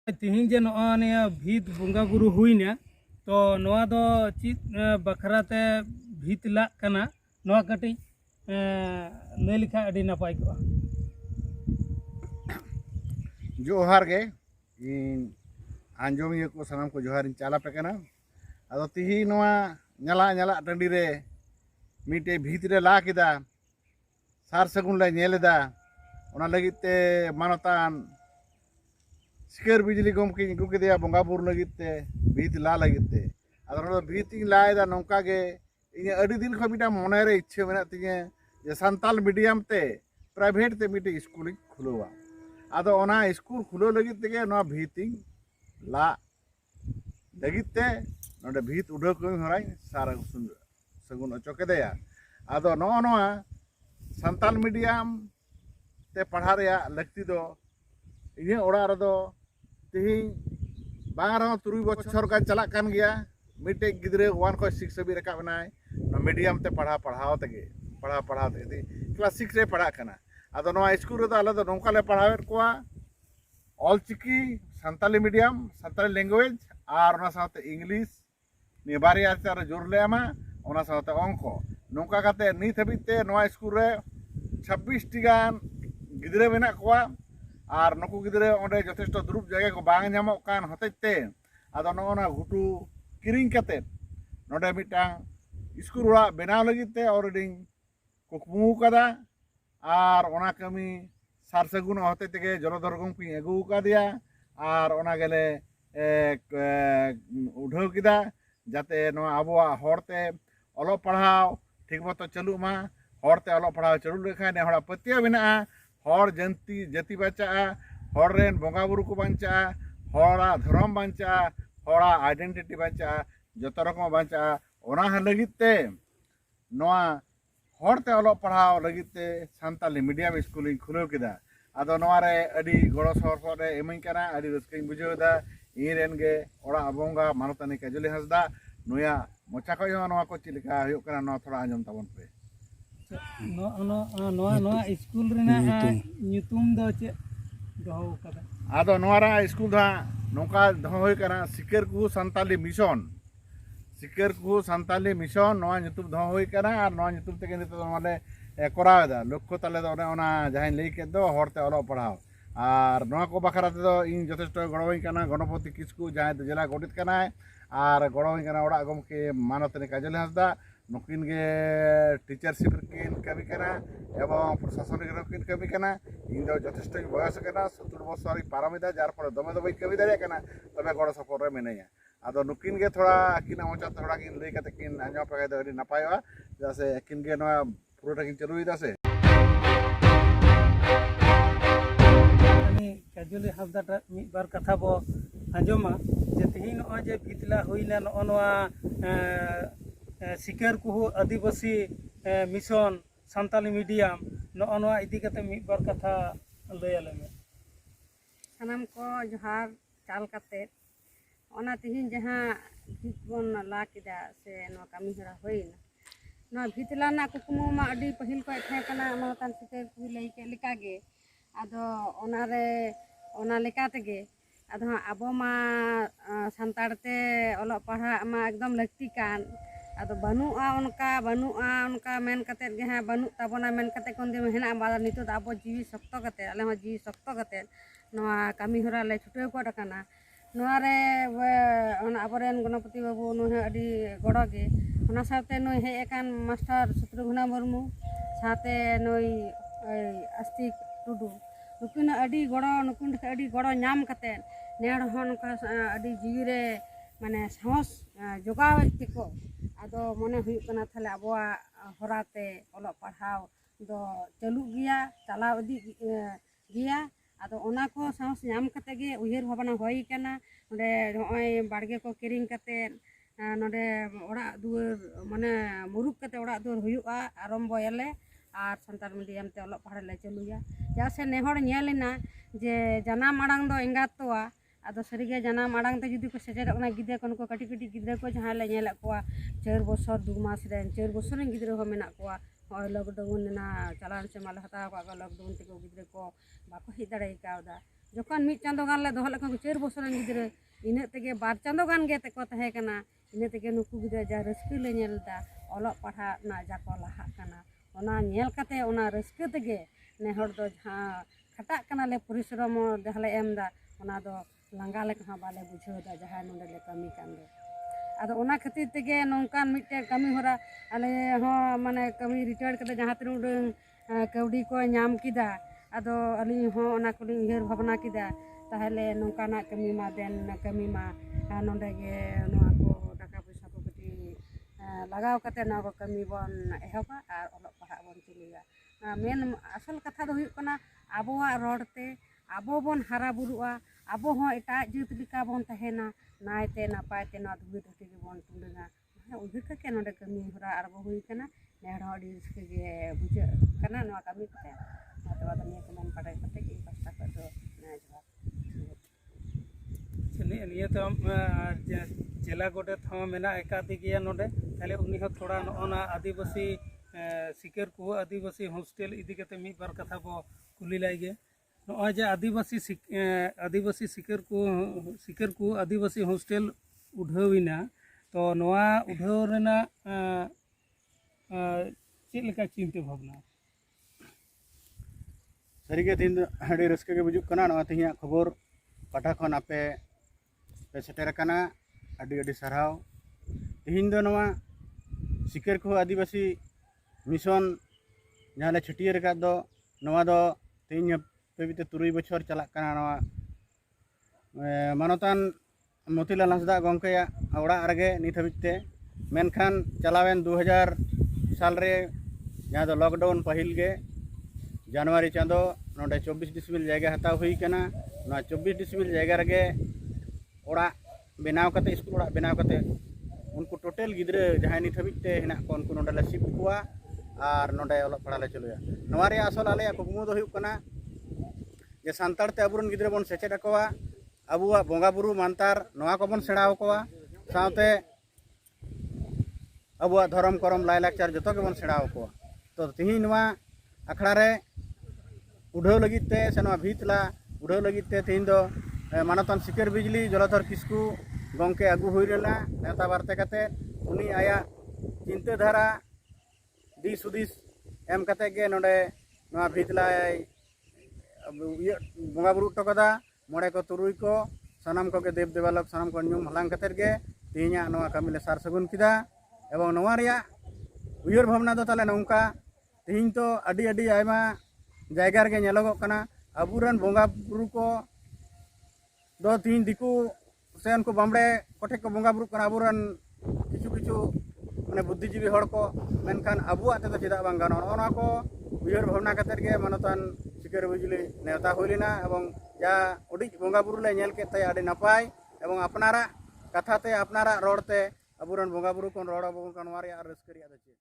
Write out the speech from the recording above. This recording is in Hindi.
तिहिं जे नया भीत बंगा बुरु हुईना तो नवा दो चीज बखराते भीत लाग कना नवा कटी लय लिखा अडी नपाय को जोहार गे आंजोमिया को सानाम को जोहार चाला पे कना अदो तिही नवा ñala ñala टंडी रे मीटे भीत रे ला किदा सार सगुन ले नेलेदा ओना लगित ते मानतान सिकर बिजली गमके अगू के बंगा बुर लगिते भीत ला लगिते अदो भीत लाएदा नौका गे इन अड़ी दिन खो मिटा मने रे इच्छा मेना तिगे जे संताल मीडियम ते प्राइवेट ते मिटे स्कूल खुलवा अदो ओना स्कूल खुलो लगित ते नो भीत ला लगित ते नोडे भीत उडो को हराई सारा सगुन अचोके दया अदो नो नो संताल मीडियम ते पढ़ा रे लगती दो इन ओड़ा रे दो तिही बांग रहो 3 बछर का चला कान गया मिटे गिद्रे 1 को 6 भी रखा बनाए मीडियम ते पढ़ाओ तगे पढ़ा ते क्लास 6 रे पढ़ा कना अदो नो स्कूल रे आले दो नोका ले पढ़ावे कोआ ऑल चिकी संताली मीडियम संताली लैंग्वेज और ओना साथे इंग्लिश नि बारिया चार जोर ले आमा ओना साथे अंको नोका काते नित हबिते नो स्कूल रे 26 टी गान गिद्रे मेना कोआ और नुकु गिद्रे ओंडे यथेष्ट दुरुप जगह को बांग ᱧᱟᱢᱚᱜ कान हतेते आदो नोना घुटू किरिंग कते नोडे मिटांग स्कूल ओड़ा बनाव लगिते ऑलरेडी कुकमु कदा और ओना कमी सार सगुन हतेते के जलधर गंपी अगू कादिया और ओना गेले उठाव किदा जाते नो आबोआ हरते अलो पढ़ाव ठीक मतो चलू मा हरते अलो पढ़ाव चलू लेखा ने हड़ा पतिया बिना हर जाति बचा हर रेन बंगा बुरु को बचा हरा धर्म बचा हरा आइडेंटिटी बचा जत रकम बचा ओना लगिते नोआ हरते अलो पढ़ाव लगिते संताली मीडियम स्कूल खुलो किदा आदो नोआ रे अडी गड़ो सहर रे एमई कना अडी रस्कइं बुझेदा इरेन गे ओड़ा बंगा मानतानी काजली हसदा नोया मोचा को नोआ को चिलिका हुयो कना नो थोड़ा आंजम ताबन पे स्कूल रेना ᱧᱩᱛᱩᱢ ᱫᱚ ᱪᱮᱫ ᱫᱚᱦᱚ ᱠᱟᱫᱟ आदो नोरा स्कूल दा नोका दहो होय कना सिकर कुहू संताली मिशन नोआ ᱧᱩᱛᱩᱢ दहो होय कना और नोआ ᱧᱩᱛᱩᱢ तेगे नितो नोले कोरावेदा लक्ष्य ताले दो ओना जहां लई के दो हरते अलो पढ़ाव और नोआ को बखरा ते दो इन यथेष्ट गड़ोई कना गणपति किस्कू जहां तो जिला गडित कना और गड़ोई कना ओड़ा गमके मानतनी काजली हसदा नुकिन गे टीचरशिप किन कमी कना एवं प्रशासनिक किन कमी कना इन दो यथेष्ट बयस कना 70 बछर पारमिदा जार पर दमे दो बई कमी दारे कना तबे गड़ सपोर्ट रे मेनेया आदो नुकिन गे थोड़ा किना मोचा थोड़ा किन लई कते किन आजो पे दो अडी नपायवा जैसे किन गे नोआ पुरोटा किन चलुई दासे अनि काजली हसदा मिद बार कथा बो आंजोमा जे तिहि नो जे भितला होइना नोआ सिकर कुहू आदिवासी मिशन संताली मीडियम नोआ इदी कते मिद बार कथा लय आले में सानाम को जोहार चाल कते ओना तिहिन जहां भीत बन ला किदा से नो कामी हरा होइना नो भीतला ना कुकुमु मा अडी पहिल को थे कना मानतान सिकर कुहू लई के लिका गे आदो ओना रे ओना लेका तेगे आदो आबो मा संताड़ते ओलो पढ़ा मा एकदम लगती कान आदो बनुआ उनका मेन कते गे हां बनु ताबोना मेन कते कोन दे हेना बादा नितो आबो जीवी शक्त कते आले हो जीवी शक्त कते नोआ कामी हरा ले छुटे को डकाना नोआ रे ओना आबोरेन गणपति बाबू नो अडी गड़ो गे ओना साथे नो हे एकान मास्टर शत्रुघ्न मुर्मू साथे नोई आस्तिक टुडू नुकिन अडी गड़ो नाम कते नेड़ हन का अडी जीवी रे माने साहस जोगावे तिको आदो मने हुई कना थाले आबोआ होराते ओलो पढ़ाव दो चलू गिया चलाव इदी गिया आदो ओना को साहस नाम कते गे उहेर भावना होई कना नोडे होय बाड़गे को किरिंग कते नोडे ओड़ा दुवर माने मुरुक कते ओड़ा दुवर हुयुआ आरंभ याले और संताल मीडियम ते ओलो पढ़ा ले चलुया जैसे नेहर नेलेना जे जानाम आड़ांग दो एंगातोआ आदो सरीगे जानाम आड़ांग ते जुदी को सेजेरक ना गिद्रे को नको कटी कटी गिद्रे को जहां ले नेला कोआ 4 बछर 2 मास रे 4 बछर रे गिद्रे हो मेना कोआ और लॉकडाउन ना चलान से माल हता को लॉकडाउन ते को गिद्रे को बाको हि दड़ाई कावदा ᱡᱚᱠᱷᱚᱱ ᱢᱤᱫ ᱪᱟᱸᱫᱳ ᱜᱟᱱ ᱞᱮ ᱫᱚᱦᱚ ᱞᱮᱠᱷᱟᱱ 4 ᱵᱚᱪᱷᱚᱨ ᱨᱮᱱ ᱜᱤᱫᱽᱨᱟᱹ ᱤᱱᱟᱹᱜ ᱛᱮᱜᱮ 2 ᱪᱟᱸᱫᱳ ᱜᱟᱱ ᱜᱮ ᱛᱮᱠᱚ ᱛᱟᱦᱮᱸ ᱠᱟᱱᱟ ᱤᱱᱟᱹ ᱛᱮᱜᱮ ᱱᱩᱠᱩ ᱜᱤᱫᱽᱨᱟᱹ ᱡᱟ ᱨᱟᱹᱥᱠᱟᱹ ᱞᱮ ᱧᱮᱞ ᱮᱫᱟ ᱚᱞᱚᱜ ᱯᱟᱲᱦᱟᱜ ᱨᱮᱱᱟᱜ ᱡᱟ ᱠᱚ ᱞᱟᱦᱟᱜ ᱠᱟᱱᱟ ᱚᱱᱟ ᱧᱮᱞ ᱠᱟᱛᱮ ᱚᱱᱟ ᱨᱟᱹᱥᱠᱟᱹ ᱛᱮᱜᱮ ᱱᱮ ᱦᱚᱲ ᱫᱚ ᱡᱟᱦᱟᱸ ᱠᱷᱟᱴᱟᱜ ᱠᱟᱱᱟᱞᱮ ᱯᱚᱨᱤᱥᱨᱚᱢ ᱡᱟᱦᱟᱸ ᱞᱮ ᱮᱢ ᱮᱫᱟ ᱚᱱᱟ ᱫᱚ ᱞᱟᱸᱜᱟ ᱞᱮᱠᱟ ᱦᱚᱸ ᱵᱟᱞᱮ ᱵᱩᱡᱷᱟᱹᱣ ᱮᱫᱟ ᱡᱟᱦᱟᱸᱭ ᱱᱚᱰᱮ ᱞᱮ ᱠᱟᱹᱢᱤ ᱠᱟᱱ ᱫᱚ ᱟᱫᱚ ᱚᱱᱟ ᱠᱷᱟᱹᱛᱤᱨ ᱛᱮᱜᱮ ᱱᱚᱝᱠᱟᱱ ᱢᱤᱫᱴᱮᱱ ᱠᱟᱹᱢᱤ ᱦᱚᱨᱟ ᱟᱞᱮ ᱦᱚᱸ ᱢᱟᱱᱮ ᱠᱟᱹᱢᱤ ᱨᱤᱴᱟᱭᱟᱨ ᱠᱟᱛᱮ ᱡᱟᱦᱟᱸ ᱛᱤᱱᱟᱹᱜ ᱩᱰᱟᱹᱝ ᱠᱟᱹᱣᱰᱤ ko ᱧᱟᱢ ᱠᱮᱫᱟ ᱟᱫᱚ ᱟᱹᱞᱤᱧ ᱦᱚᱸ ᱚᱱᱟ ᱠᱚᱞᱤᱧ ᱩᱭᱦᱟᱹᱨ ᱵᱷᱟᱵᱽᱱᱟ ᱠᱮᱫᱟ ᱛᱟᱦᱚᱞᱮ ᱱᱚᱝᱠᱟᱱᱟᱜ ᱠᱟᱹᱢᱤ ᱢᱟ ᱫᱮᱱ ᱠᱟᱹᱢᱤ ᱢᱟ ᱱᱚᱰᱮ ᱜᱮ ᱱᱚᱣᱟ ᱠᱚ ᱴᱟᱠᱟ ᱯᱚᱭᱥᱟ ᱠᱚ ᱠᱟᱹᱴᱤᱡ ᱞᱟᱜᱟᱣ ᱠᱟᱛᱮ ᱱᱚᱣᱟ ᱠᱚ ᱠᱟᱹᱢᱤ ᱵᱚᱱ ᱮᱦᱚᱵᱟ ᱟᱨ ᱚᱞᱚᱜ ᱯᱟᱲᱦᱟᱜ ᱵᱚᱱ ᱪᱟᱹᱞᱩᱭᱟ ᱢᱮᱱ ᱟᱥᱚᱞ ᱠᱟᱛᱷᱟ ᱫᱚ ᱦᱩᱭᱩᱜ ᱠᱟᱱᱟ ᱟᱵᱚᱣᱟᱜ ᱨᱚᱲ ᱛᱮ ᱟᱵᱚ ᱵᱚᱱ ᱦᱟᱨᱟ ᱵᱩᱨᱩᱜᱼᱟ ᱟᱵᱚ ᱦᱚᱸ ᱮᱴᱟᱜ ᱡᱟᱹᱛ ᱞᱮᱠᱟ ᱵᱚn ᱛᱟᱦᱮᱱᱟ ᱱᱟᱭᱛᱮ ᱱᱟᱯᱟᱭ ᱛᱮ ᱱᱚᱣᱟ ᱫᱷᱩᱲᱤ ᱫᱷᱟᱹᱨᱛᱤ ᱜᱮᱵᱚᱱ ᱴᱩᱰᱟᱹᱝᱟ ᱩᱭᱦᱟᱹᱨ ᱠᱟᱛᱮ ᱱᱚᱰᱮ ᱠᱟᱹᱢᱤ ᱦᱚᱨᱟ ᱟᱬᱜᱚ ᱦᱩᱭ ᱠᱟᱱᱟ ᱱᱮ ᱦᱚᱲ ᱦᱚᱸ ᱟᱹᱰᱤ ᱨᱟᱹᱥᱠᱟᱹ ᱜᱮ ᱵᱩᱡᱷᱟᱹᱜ ᱠᱟᱱᱟ ᱱᱚᱣᱟ ᱠᱟᱹᱢᱤ ᱠᱟᱛᱮ ᱚᱱᱟᱛᱮ ᱟᱫᱚ ᱱᱤᱭᱟᱹ ᱠᱚ ᱢᱮᱱ ᱵᱟᱲᱟᱭ ᱠᱟᱛᱮ ᱤᱧ ᱯᱟᱥᱴᱟ ᱠᱷᱚᱱ ᱫᱚ ᱡᱚᱦᱟᱨ ᱱᱤᱭᱟᱹ ᱛᱚ ᱡᱮᱞᱟ ᱜᱚᱰᱮᱛ ᱦᱚᱸ ᱢᱮᱱᱟᱜ ᱟᱠᱟᱫᱮ ᱜᱮᱭᱟ ᱱᱚᱰᱮ ᱛᱟᱦᱞᱮ ᱩᱱᱤ ᱦᱚᱸ ᱛᱷᱚᱲᱟ ᱱᱚᱜᱼᱚ ᱟᱹᱫᱤᱵᱟᱹᱥᱤ ᱥᱤᱠᱟᱹᱨ ᱠᱚ ᱟᱹᱫᱤᱵᱟᱹᱥᱤ ᱦᱳᱥᱴᱮᱞ ᱤᱫᱤ ᱠᱟᱛᱮ ᱢᱤᱫ ᱵᱟᱨ ᱠᱟᱛᱷᱟ ᱵᱚ ᱠᱩᱞᱤ ᱞᱟᱭ ᱜᱮ ᱱᱚᱜᱼᱚᱭ ᱡᱮ ᱟᱹᱫᱤᱵᱟᱹᱥᱤ ᱥᱤᱠᱟᱹᱨ ᱠᱚ ᱟᱹᱫᱤᱵᱟᱹᱥᱤ ᱦᱳᱥᱴᱮᱞ ᱩᱰᱷᱟᱹᱣᱮᱱᱟ ᱛᱚ ᱱᱚᱣᱟ ᱩᱰᱷᱟᱹᱣ ᱨᱮᱱᱟᱜ ᱪᱮᱫ ᱞᱮᱠᱟ ᱪᱤᱱᱛᱟᱹ ᱵᱷᱟᱵᱽᱱᱟ ᱥᱟᱹᱨᱤᱜᱮ ᱛᱮᱦᱮᱧ ᱫᱚ ᱟᱹᱰᱤ ᱨᱟᱹᱥᱠᱟᱹ ᱜᱮ ᱵᱩᱡᱩᱜ ᱠᱟᱱᱟ ᱱᱚᱣᱟ ᱛᱮᱦᱮᱧᱟᱜ ᱠᱷᱚᱵᱚᱨ ᱯᱟᱦᱴᱟ ᱠᱷᱚᱱ ᱟᱯᱮ ᱯᱮ ᱥᱮᱴᱮᱨ ᱟᱠᱟᱱᱟ ᱟᱹᱰᱤ ᱟᱹᱰᱤ ᱥᱟᱨᱦᱟᱣ ᱛᱮᱦᱮᱧ ᱫᱚ ᱱᱚᱣᱟ ᱥᱤᱠᱟᱹᱨ ᱠᱚ ᱟᱹᱫᱤᱵᱟᱹᱥᱤ ᱢᱤᱥᱚᱱ ᱡᱟᱦᱟᱸ ᱞᱮ ᱪᱷᱟᱹᱴᱭᱟᱹᱨ ᱟᱠᱟᱫ ᱫᱚ ᱱᱚᱣᱟ ᱫᱚ ᱛᱮᱦᱮᱧ ᱦᱟᱹᱵᱤᱡ 3 ᱵᱚᱪᱷᱚᱨ ᱪᱟᱞᱟᱜ ᱠᱟᱱᱟ ᱱᱚᱣᱟ ᱢᱟᱱᱚᱛᱟᱱ ᱢᱚᱛᱤᱞᱟᱞ ᱦᱟᱸᱥᱫᱟ ᱜᱚᱢᱠᱮᱭᱟᱜ ᱚᱲᱟᱜ ᱨᱮᱜᱮ ᱱᱤᱛ ᱦᱟᱹᱵᱤᱡ ᱛᱮ ᱢᱮᱱᱠᱷᱟᱱ ᱪᱟᱞᱟᱣᱮᱱ 2000 ᱥᱟᱞ ᱨᱮ ᱡᱟᱦᱟᱸ ᱫᱚ ᱞᱚᱠᱰᱟᱣᱩᱱ ᱯᱟᱹᱦᱤᱞ ᱜᱮ ᱡᱟᱱᱩᱣᱟᱨᱤ ᱪᱟᱸᱫᱳ ᱱᱚᱰᱮ 24 ᱰᱤᱥᱢᱤᱞ ᱡᱟᱭᱜᱟ ᱦᱟᱛᱟᱣ ᱦᱩᱭ ᱟᱠᱟᱱᱟ ᱱᱚᱣᱟ 24 ᱰᱤᱥᱢᱤᱞ ᱡᱟᱭᱜᱟ ᱨᱮᱜᱮ ᱚᱲᱟᱜ ᱵᱮᱱᱟᱣ ᱠᱟᱛᱮ ᱥᱠᱩᱞ ᱚᱲᱟᱜ ᱵᱮᱱᱟᱣ ᱠᱟᱛᱮ ᱩᱱᱠᱩ ᱴᱳᱴᱮᱞ ᱜᱤᱫᱽᱨᱟᱹ ᱡᱟᱦᱟᱸᱭ ᱱᱤᱛ ᱦᱟᱹᱵᱤᱡ ᱛᱮ ᱦᱮᱱᱟᱜ ᱠᱚᱣᱟ ᱩᱱᱠᱩ ᱱᱚᱰᱮ ᱞᱮ ᱥᱤᱯᱴ ᱠᱚᱣᱟ ᱟᱨ ᱱᱚᱰᱮ ᱚᱞᱚᱜ ᱯᱟᱲᱦᱟᱜ ᱞᱮ ᱪᱟᱹᱞᱩᱭᱟ ᱱᱚᱣᱟ ᱨᱮᱭᱟᱜ ᱟᱥᱚᱞ ᱟᱞᱮᱭᱟᱜ ᱠᱩᱠᱢᱩ ᱫᱚ ᱦᱩᱭᱩᱜ ᱠᱟᱱᱟ ᱡᱮ ᱥᱟᱱᱛᱟᱲ ᱛᱮ ᱟᱵᱚᱨᱮᱱ ᱜᱤᱫᱽᱨᱟᱹ ᱵᱚᱱ ᱥᱮᱪᱮᱫ ᱟᱠᱚᱣᱟ ᱟᱵᱚᱣᱟᱜ ᱵᱚᱸᱜᱟ ᱵᱩᱨᱩ ᱢᱟᱱᱛᱟᱨ ᱱᱚᱣᱟ ᱠᱚᱵᱚᱱ ᱥᱮᱬᱟ ᱟᱠᱚᱣᱟ ᱥᱟᱶᱛᱮ ᱟᱵᱚᱣᱟᱜ ᱫᱷᱚᱨᱚᱢ ᱠᱚᱨᱚᱢ ᱞᱟᱭᱼᱞᱟᱠᱪᱟᱨ ᱡᱚᱛᱚ ᱜᱮᱵᱚᱱ ᱥᱮᱬᱟ ᱟᱠᱚᱣᱟ ᱛᱚ ᱛᱮᱦᱮᱧ ᱱᱚᱣᱟ ᱟᱠᱷᱲᱟ ᱨᱮ उड़ाव लगिते से भीतला उड़ाव लगिते तेहन दो मानतान सिकर बिजली जलधर किस्कू गंके आगू हुई रहा नेता बारते कते उनी आया चिंता धारा दिस हुदिस एम कते गे नोडे नोआ भीतला बंगा बुरु टकदा मोड़े को तुरुई को सानाम को देव देवालक सानाम को नुम हलांग कते गे तेहना नोआ कामिले सार सगुन किदा एवं नोआ रिया उयहर भावना दो ताले नौका तेहन तो अडी अडी आयमा जायगा रे नेलोगोग कना अबुरन बंगा बुरु को दो तीन दिकू से उनको बामड़े कोठे को बंगा बुरु कना अबुरन किछु किछु माने बुद्धिजीवी हड़ को मेनखान अबुआ ते चेदा बांग गानो ओना को उयहर भावना कते गे मानतान सिकर बिजली नेवता होलिना एवं जा उडी बंगा बुरु ले नेल केते आडी नपाय एवं अपनारा कथाते अपनारा रोडते अबुरन बंगा बुरु कोन रोड अबुन कनवारी आर रस्करिया दचे।